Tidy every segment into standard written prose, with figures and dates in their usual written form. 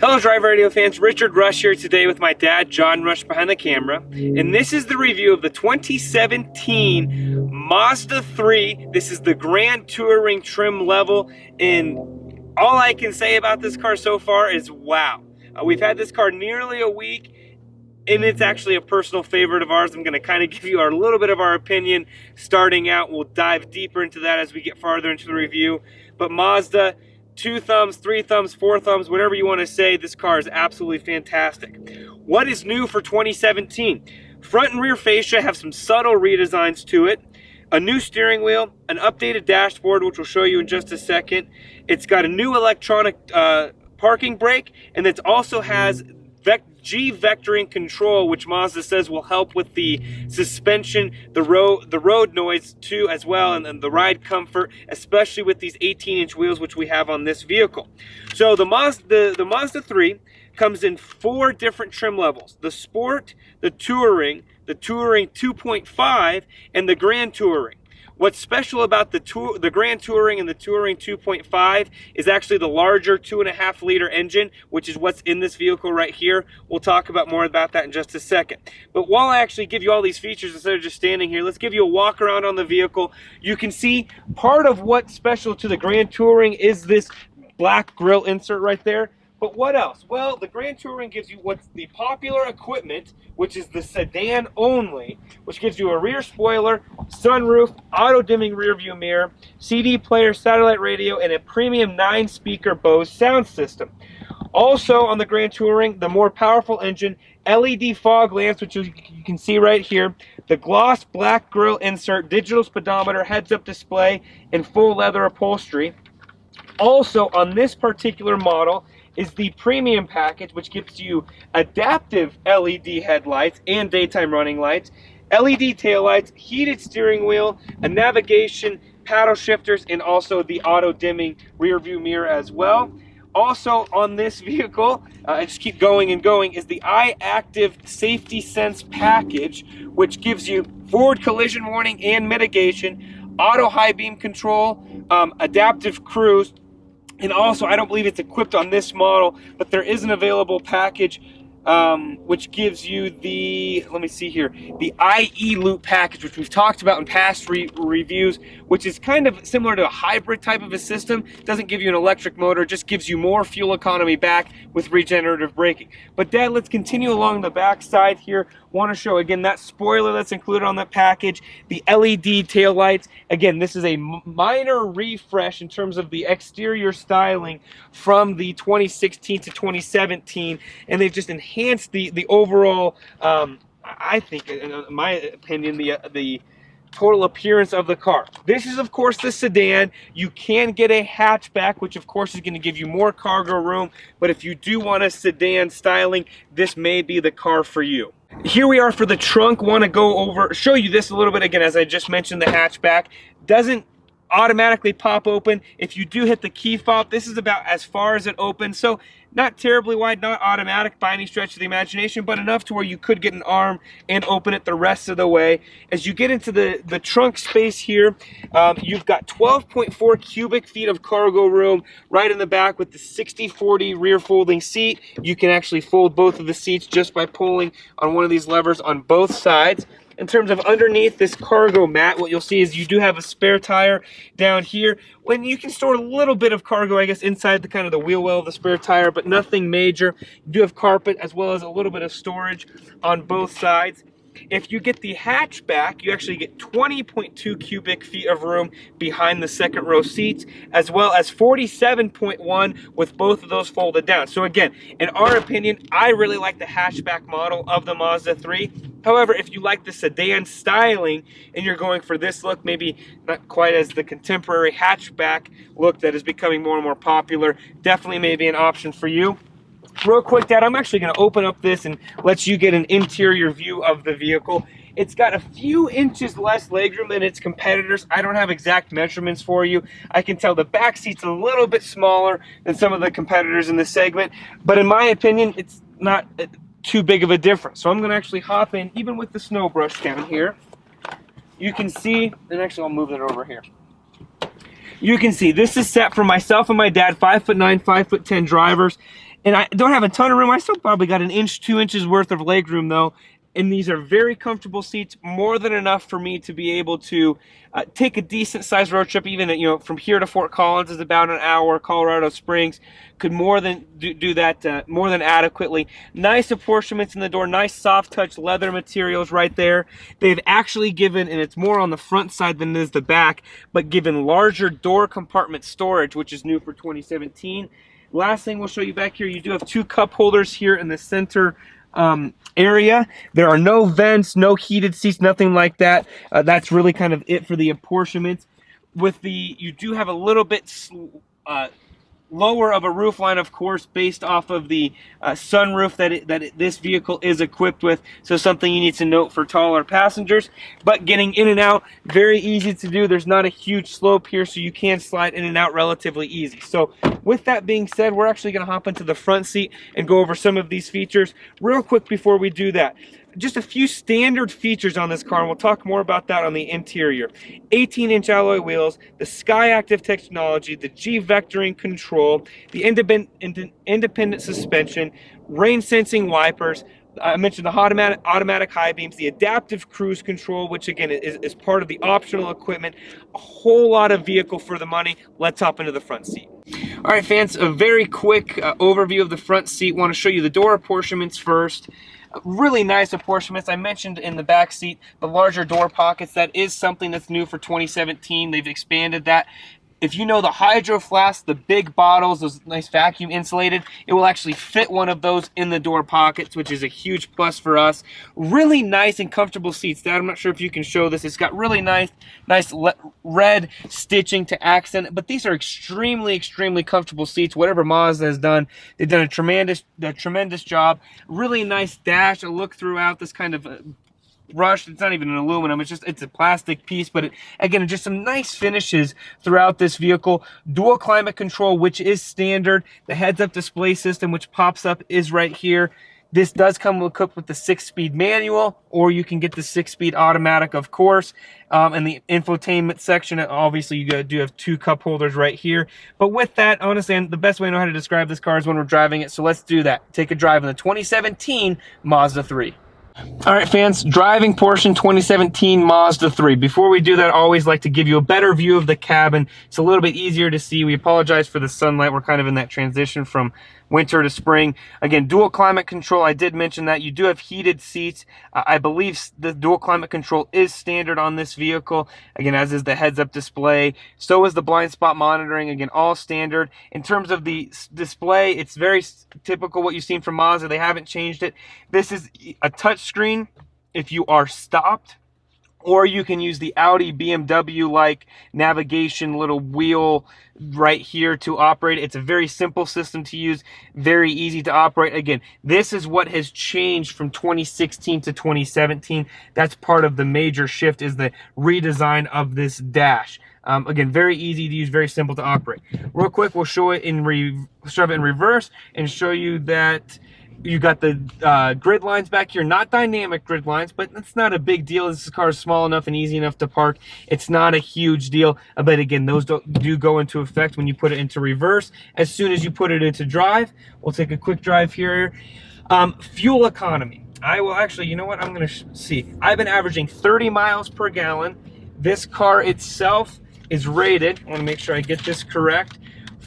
Hello Drive Radio fans, Richard Rush here today with my dad, John Rush, behind the camera. And this is the review of the 2017 Mazda 3. This is the Grand Touring trim level, and all I can say about this car so far is wow. We've had this car nearly a week, and it's actually a personal favorite of ours. I'm going to kind of give you a little bit of our opinion starting out. We'll dive deeper into that as we get farther into the review. But Mazda, 2 thumbs, 3 thumbs, 4 thumbs, whatever you want to say, this car is absolutely fantastic. What is new for 2017? Front and rear fascia have some subtle redesigns to it. A new steering wheel, an updated dashboard, which we'll show you in just a second. It's got a new electronic parking brake, and it also has G-vectoring control, which Mazda says will help with the suspension, the road noise too as well, and the ride comfort, especially with these 18-inch wheels which we have on this vehicle. So the Mazda 3 comes in 4 different trim levels: the Sport, the Touring 2.5, and the Grand Touring. What's special about the Grand Touring and the Touring 2.5 is actually the larger 2.5 liter engine, which is what's in this vehicle right here. We'll talk about more about that in just a second. But while I actually give you all these features instead of just standing here, let's give you a walk around on the vehicle. You can see part of what's special to the Grand Touring is this black grille insert right there. But what else? Well, the Grand Touring gives you what's the popular equipment, which is the sedan only, which gives you a rear spoiler, sunroof, auto-dimming rear view mirror, CD player, satellite radio, and a premium 9-speaker Bose sound system. Also on the Grand Touring, the more powerful engine, LED fog lamps, which you can see right here, the gloss black grille insert, digital speedometer, heads-up display, and full leather upholstery. Also on this particular model is the premium package, which gives you adaptive LED headlights and daytime running lights, LED taillights, heated steering wheel, a navigation, paddle shifters, and also the auto dimming rear view mirror as well. Also on this vehicle, I just keep going and going, is the iActive Safety Sense package, which gives you forward collision warning and mitigation, auto high beam control, adaptive cruise. And also, I don't believe it's equipped on this model, but there is an available package which gives you the, let me see here, the IE Loop package, which we've talked about in past reviews, which is kind of similar to a hybrid type of a system. Doesn't give you an electric motor, just gives you more fuel economy back with regenerative braking. But Dad, let's continue along the back side here. Want to show again that spoiler that's included on that package, the LED taillights. Again, this is a minor refresh in terms of the exterior styling from the 2016 to 2017, and they've just enhanced the overall, I think, in my opinion, the total appearance of the car. This is of course the sedan. You can get a hatchback, which of course is going to give you more cargo room, but if you do want a sedan styling, this may be the car for you. Here we are for the trunk. Want to show you this a little bit again. As I just mentioned, the hatchback doesn't automatically pop open. If you do hit the key fob, this is about as far as it opens, so not terribly wide, not automatic by any stretch of the imagination, but enough to where you could get an arm and open it the rest of the way. As you get into the trunk space here, you've got 12.4 cubic feet of cargo room right in the back with the 60/40 rear folding seat. You can actually fold both of the seats just by pulling on one of these levers on both sides. In terms of underneath this cargo mat, what you'll see is you do have a spare tire down here. When you can store a little bit of cargo, I guess, inside the kind of the wheel well of the spare tire, but nothing major. You do have carpet as well as a little bit of storage on both sides. If you get the hatchback, you actually get 20.2 cubic feet of room behind the second row seats, as well as 47.1 with both of those folded down. So again, in our opinion, I really like the hatchback model of the Mazda 3. However, if you like the sedan styling and you're going for this look, maybe not quite as the contemporary hatchback look that is becoming more and more popular, definitely may be an option for you. Real quick, Dad, I'm actually going to open up this and let you get an interior view of the vehicle. It's got a few inches less legroom than its competitors. I don't have exact measurements for you. I can tell the back seat's a little bit smaller than some of the competitors in this segment, but in my opinion, it's not too big of a difference. So I'm going to actually hop in, even with the snow brush down here. You can see, and actually I'll move it over here. You can see this is set for myself and my dad, 5'9", 5'10" drivers. And I don't have a ton of room. I still probably got an inch, 2 inches worth of leg room though. And these are very comfortable seats, more than enough for me to be able to take a decent sized road trip. Even, you know, from here to Fort Collins is about an hour. Colorado Springs could more than do that more than adequately. Nice apportionments in the door, nice soft touch leather materials right there. They've actually given, and it's more on the front side than it is the back, but given larger door compartment storage, which is new for 2017. Last thing we'll show you back here, you do have 2 cup holders here in the center area. There are no vents, no heated seats, nothing like that. That's really kind of it for the apportionments. With the, you do have a little bit lower of a roof line, of course, based off of the sunroof that this vehicle is equipped with. So something you need to note for taller passengers. But getting in and out, very easy to do. There's not a huge slope here, so you can slide in and out relatively easy. So with that being said, we're actually going to hop into the front seat and go over some of these features real quick before we do that. Just a few standard features on this car, and we'll talk more about that on the interior. 18-inch alloy wheels, the Sky Active technology, the G-vectoring control, the independent suspension, rain-sensing wipers. I mentioned the automatic high beams, the adaptive cruise control, which again is part of the optional equipment. A whole lot of vehicle for the money. Let's hop into the front seat. All right, fans, a very quick overview of the front seat. Want to show you the door apportionments first. Really nice apportionments. I mentioned in the back seat the larger door pockets. That is something that's new for 2017. They've expanded that. If you know the Hydro Flask, the big bottles, those nice vacuum insulated, it will actually fit one of those in the door pockets, which is a huge plus for us. Really nice and comfortable seats. Dad, I'm not sure if you can show this. It's got really nice red stitching to accent it, but these are extremely comfortable seats. Whatever Mazda has done, they've done a tremendous job. Really nice dash, a look throughout this kind of brushed. It's not even an aluminum, it's a plastic piece, but again, just some nice finishes throughout this vehicle. Dual climate control, which is standard. The heads-up display system, which pops up, is right here. This does come equipped with the 6-speed manual, or you can get the 6-speed automatic, of course. In the infotainment section, obviously you do have 2 cup holders right here. But with that, honestly, the best way I know how to describe this car is when we're driving it. So let's do that. Take a drive in the 2017 Mazda 3. All right, fans, driving portion 2017 Mazda 3. Before we do that, I always like to give you a better view of the cabin. It's a little bit easier to see. We apologize for the sunlight. We're kind of in that transition from winter to spring. Again, dual climate control, I did mention that. You do have heated seats. I believe the dual climate control is standard on this vehicle. Again, as is the heads-up display. So is the blind spot monitoring. Again, all standard. In terms of the display, it's very typical what you've seen from Mazda. They haven't changed it. This is a touch screen if you are stopped, or you can use the Audi BMW-like navigation little wheel right here to operate. It's a very simple system to use, very easy to operate. Again, this is what has changed from 2016 to 2017. That's part of the major shift, is the redesign of this dash. Again, very easy to use, very simple to operate. Real quick, we'll show it in reverse and show you that you got the grid lines back here, not dynamic grid lines, but that's not a big deal. This car is small enough and easy enough to park. It's not a huge deal, but again, those do go into effect when you put it into reverse. As soon as you put it into drive, we'll take a quick drive here. Fuel economy. I will actually, you know what, I'm gonna see. I've been averaging 30 miles per gallon. This car itself is rated, I wanna make sure I get this correct,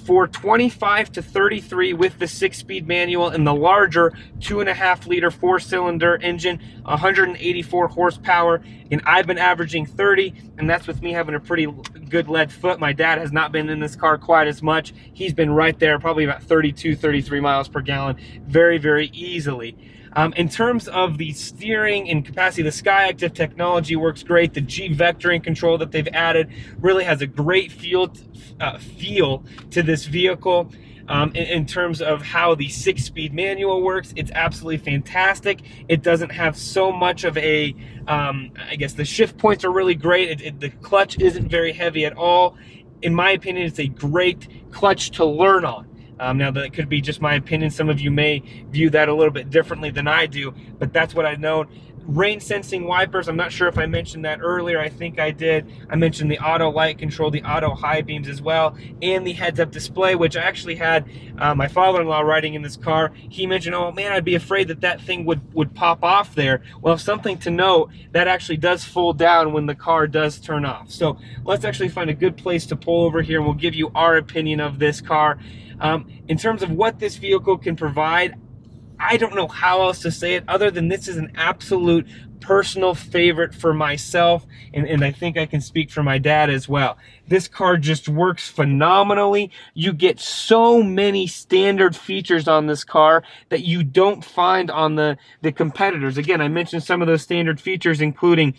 for 25 to 33 with the 6-speed manual and the larger 2.5 liter 4-cylinder engine, 184 horsepower. And I've been averaging 30, and that's with me having a pretty good lead foot. My dad has not been in this car quite as much. He's been right there, probably about 32, 33 miles per gallon, very easily. In terms of the steering and capacity, the Sky Active technology works great. The G-vectoring control that they've added really has a great feel to this vehicle. In terms of how the 6-speed manual works, it's absolutely fantastic. It doesn't have so much of a, I guess the shift points are really great. The clutch isn't very heavy at all. In my opinion, it's a great clutch to learn on. Now, that could be just my opinion. Some of you may view that a little bit differently than I do, but that's what I know. rain sensing wipers. I'm not sure if I mentioned that earlier. I think I did. I mentioned the auto light control, the auto high beams as well, and the heads up display, which I actually had my father-in-law riding in this car. He mentioned, oh man, I'd be afraid that that thing would pop off there. Well, something to note, that actually does fold down when the car does turn off. So let's actually find a good place to pull over here, and we'll give you our opinion of this car. In terms of what this vehicle can provide, I don't know how else to say it other than this is an absolute personal favorite for myself, and I think I can speak for my dad as well. This car just works phenomenally. You get so many standard features on this car that you don't find on the competitors. Again, I mentioned some of those standard features, including,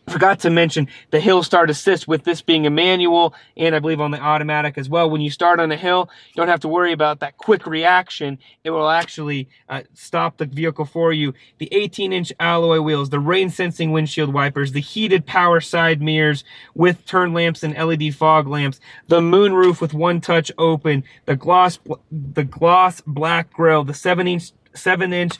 forgot to mention the hill start assist, with this being a manual and I believe on the automatic as well. When you start on a hill, you don't have to worry about that quick reaction. It will actually stop the vehicle for you. The 18-inch alloy wheels, the rain sensing windshield wipers, the heated power side mirrors with turn lamps and LED fog lamps, the moonroof with one touch open, the gloss black grille, the 7-inch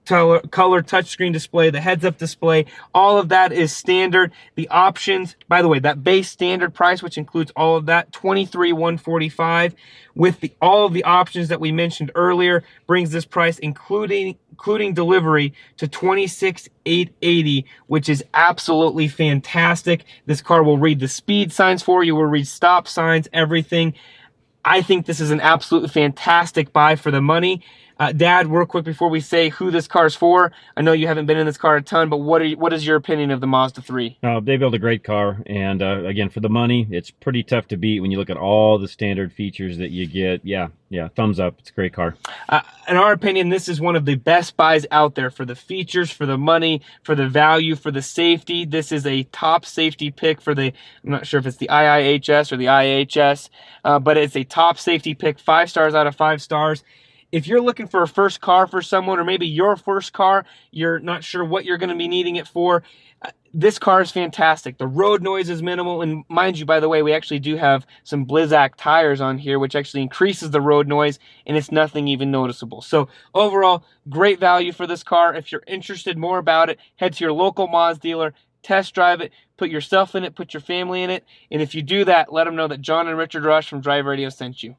color touchscreen display, the heads-up display, all of that is standard. The options, by the way, that base standard price, which includes all of that, $23,145, with all of the options that we mentioned earlier, brings this price, including delivery, to $26,880, which is absolutely fantastic. This car will read the speed signs for you, will read stop signs, everything. I think this is an absolutely fantastic buy for the money. Dad, real quick before we say who this car is for, I know you haven't been in this car a ton, but what is your opinion of the Mazda 3? They built a great car, and again, for the money, it's pretty tough to beat when you look at all the standard features that you get. Yeah, thumbs up. It's a great car. In our opinion, this is one of the best buys out there for the features, for the money, for the value, for the safety. This is a top safety pick for the, I'm not sure if it's the IIHS or the IHS, but it's a top safety pick, 5 stars out of 5 stars. If you're looking for a first car for someone, or maybe your first car, you're not sure what you're going to be needing it for, this car is fantastic. The road noise is minimal, and mind you, by the way, we actually do have some Blizzak tires on here, which actually increases the road noise, and it's nothing even noticeable. So overall, great value for this car. If you're interested more about it, head to your local Mazda dealer, test drive it, put yourself in it, put your family in it, and if you do that, let them know that John and Richard Rush from Drive Radio sent you.